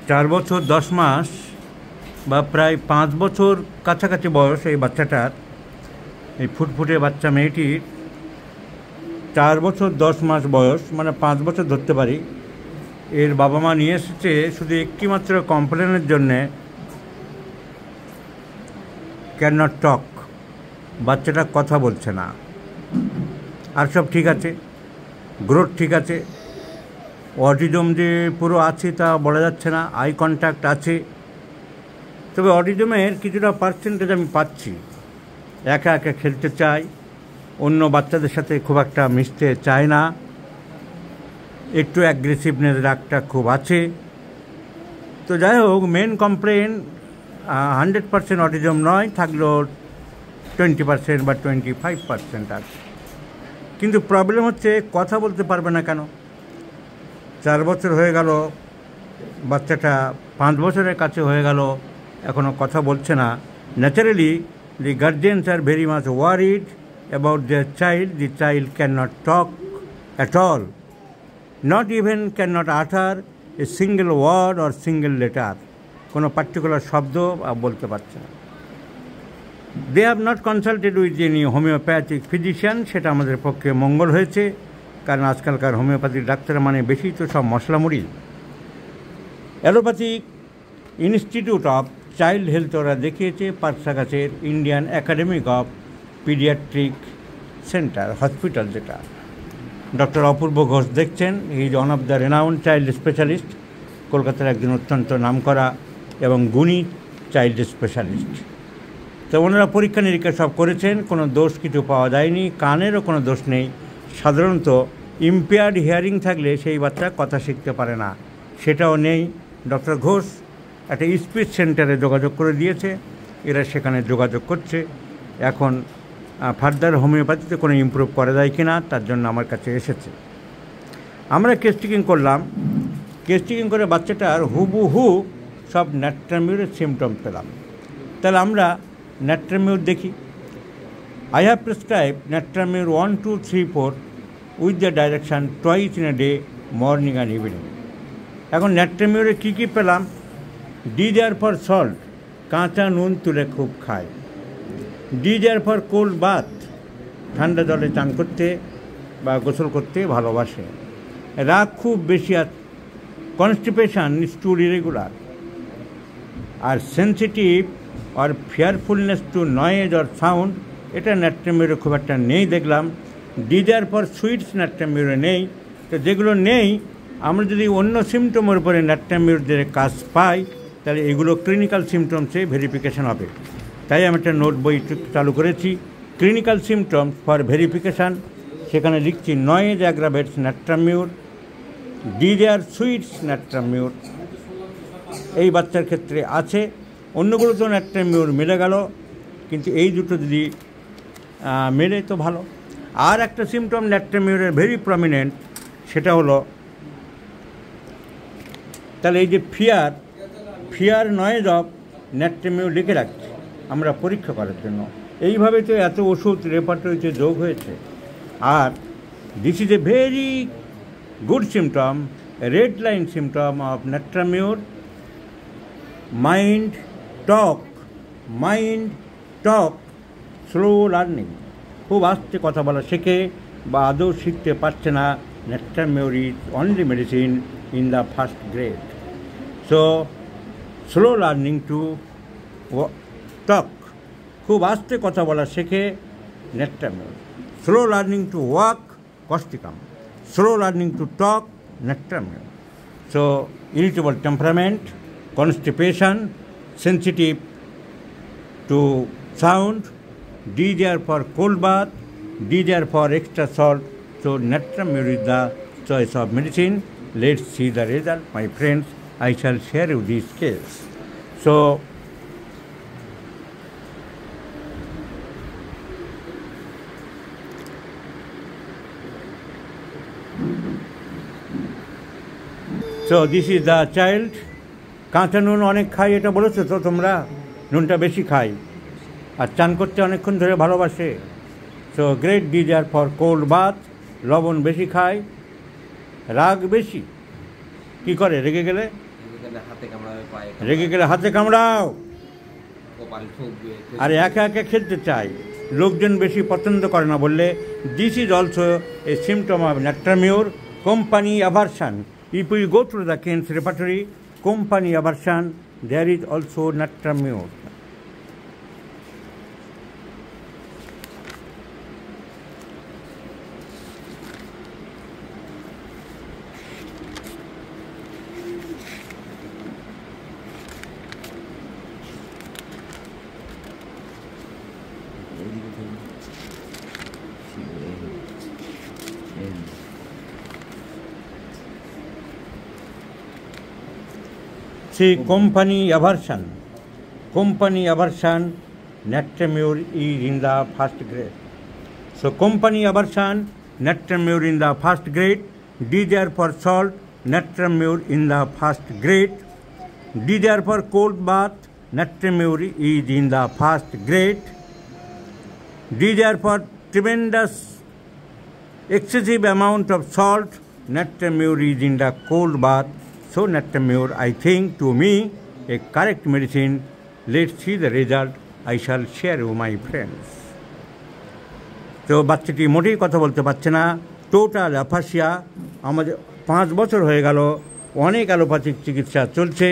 4 বছর 10 মাস বা প্রায় 5 বছর কাছাকাছি বয়স এই বাচ্চাটার, এই ফুটফুটে বাচ্চা মেয়েটির 4 বছর 10 মাস বয়স, মানে 5 বছর ধরতে পারি। এর বাবা মা নিয়ে এসেছে শুধু একটি মাত্র কমপ্লেনের জন্যে, ক্যান নট টক, বাচ্চাটা কথা বলছে না। আর সব ঠিক আছে, গ্রোথ ঠিক আছে, অটিজম যে পুরো আছে তা বলা যাচ্ছে না, আই কন্ট্যাক্ট আছে, তবে অটিজমের কিছুটা পার্সেন্টেজ আমি পাচ্ছি। একা একা খেলতে চায়, অন্য বাচ্চাদের সাথে খুব একটা মিশতে চায় না, একটু অ্যাগ্রেসিভনেস রাগটা খুব আছে। তো যাই হোক, মেন কমপ্লেন 100% অটিজম নয়, থাকলেও 20% বা 25% আছে। কিন্তু প্রবলেম হচ্ছে কথা বলতে পারবে না কেন? 4 বছর হয়ে গেল, বাচ্চাটা 5 বছরের কাছে হয়ে গেল, এখনও কথা বলছে না। Naturally the guardians are very much worried about their child. The child cannot talk at all, not even cannot utter a single word or single letter. কোনো পার্টিকুলার শব্দ বলতে পারছে না। They have not consulted with any homeopathic physician, সেটা আমাদের পক্ষে মঙ্গল হয়েছে, কারণ আজকালকার হোমিওপ্যাথিক ডাক্তার মানে বেশি তো সব মশলামুড়ি। Allopathic institute of child health ওরা দেখিয়েছে পার্কসাগাছের Indian academic of pediatric centre hospital, যেটা ডক্টর অপূর্ব ঘোষ দেখছেন। He is one of the renowned child specialist, কলকাতার একজন অত্যন্ত নামকরা এবং গুণী চাইল্ড স্পেশালিস্ট। তো ওনারা পরীক্ষা নিরীক্ষা সব করেছেন, কোনো দোষ কিছু পাওয়া যায়নি, কানেরও কোনো দোষ নেই। সাধারণত ইম্পেয়ার্ড হিয়ারিং থাকলে সেই বাচ্চা কথা শিখতে পারে না, সেটাও নেই। ডক্টর ঘোষ একটা স্পিচ সেন্টারে যোগাযোগ করে দিয়েছে, এরা সেখানে যোগাযোগ করছে। এখন ফার্দার হোমিওপ্যাথিতে কোনো ইমপ্রুভ করা যায় কি না, তার জন্য আমার কাছে এসেছে। আমরা কেস টেকিং করলাম, কেস টেকিং করে বাচ্চাটার হুবহু সব ন্যাট্রামিউরের সিমটম পেলাম। তাহলে আমরা ন্যাট্রামিউর দেখি। I have prescribe ন্যাট্রামিউর 1, 2, 3, 4 with the direction twice in a day, morning and evening. এখন ন্যাট্রামিউরে কী কী পেলাম? ডি দেয়ার ফর সল্ট, কাঁচা নুন তুলে খুব খায়। The there for cold bath, ঠান্ডা জলে চান করতে বা গোসল করতে ভালোবাসে। রাগ খুব বেশি আছে। Constipation is too irregular. আর সেন্সিটিভ আর fearfulness to noise or sound, এটা ন্যাট্রামিউরে খুব একটা নেই দেখলাম। ডি দেয়ার ফর সুইটস ন্যাট্রামিউরে নেই। তো যেগুলো নেই, আমরা যদি অন্য সিমটমের উপরে ন্যাট্রামিউরদের কাজ পাই, তাহলে এগুলো ক্লিনিক্যাল সিমটমসে ভেরিফিকেশান হবে। তাই আমি একটা নোট বই চালু করেছি, ক্লিনিক্যাল সিমটমস ফর ভেরিফিকেশান। সেখানে লিখছি নয়েজ অ্যাগ্রাভেটস ন্যাট্রামিউর, ডি দেয়ার সুইটস ন্যাট্রামিউর। এই বাচ্চার ক্ষেত্রে আছে, অন্যগুলো তো ন্যাট্রামিউর মিলে গেল, কিন্তু এই দুটো যদি মেলে তো ভালো। আর একটা সিমটম ন্যাট্রামিউরের ভেরি প্রমিনেন্ট, সেটা হলো, তাহলে এই যে ফিয়ার নয়েজ অফ ন্যাট্রামিউর লিখে রাখছি আমরা পরীক্ষা করার জন্য। এইভাবে তো এত ওষুধ রেপার্টরিতে যোগ হয়েছে। আর this is a very good symptom, red line symptom of natrum mur. Mind talk, slow learning, খুব আস্তে কথা বলা শেখে বা আদৌ শিখতে পারছে না। Natrum mur is only medicine in the first grade. So slow learning to talk, খুব আস্তে কথা বলা শেখে natrum mur. Slow learning to walk, causticum. Slow learning to talk, natrum mur. So irritable temperament, constipation, sensitive to sound, D there for cold bath, D there for extra salt. So ন্যাট্রামিউর is the choice of medicine. Let's see the result, my friends. I shall share you this case. So this is the child. কাঁচা নুন অনেক খাই, এটা বলেছো তো তোমরা, নুনটা বেশি খাই, আর চান করতে অনেকক্ষণ ধরে ভালোবাসে। So great the there for cold bath, লবণ বেশি খায়, রাগ বেশি। কি করে রেগে গেলে? হাতে কামড়াবে, পায়ে রেগে গেলে হাতে কামড়াও, কপাল ঠুকবে। আর একা একা খেলতে চাই, লোকজন বেশি পছন্দ করে না বললে this is also a symptom of natrum mur company aversion. If you go to the Kent's repertory company aversion, there is also natrum mur. See, company aversion, Natremure is in the first grade. So company aversion, Natremure in the first grade. D there for salt, Natremure in the first grade. D there for cold bath, Natremure is in the first grade. D there for tremendous excessive amount of salt, Natremure is in the cold bath. So Natremure, I think, to me, a correct medicine. Let's see the result. I shall share with my friends. তো বাচ্চাটি মোটেই কথা বলতে পারছে না, total aphasia. আমাদের 5 বছর হয়ে গেল, অনেক অ্যালোপ্যাথিক চিকিৎসা চলছে।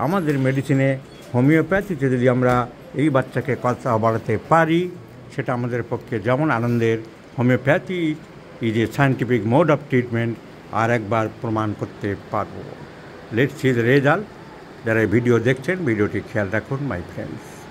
আমাদের মেডিসিনে হোমিওপ্যাথিতে যদি আমরা এই বাচ্চাকে কথা বাড়াতে পারি, সেটা আমাদের পক্ষে যেমন আনন্দের। Homeopathy is a scientific mode of treatment, আর একবার প্রমাণ করতে পারবো। Let's see the result. যারা ভিডিও দেখছেন, ভিডিওটি খেয়াল রাখুন মাই ফ্রেন্ডস।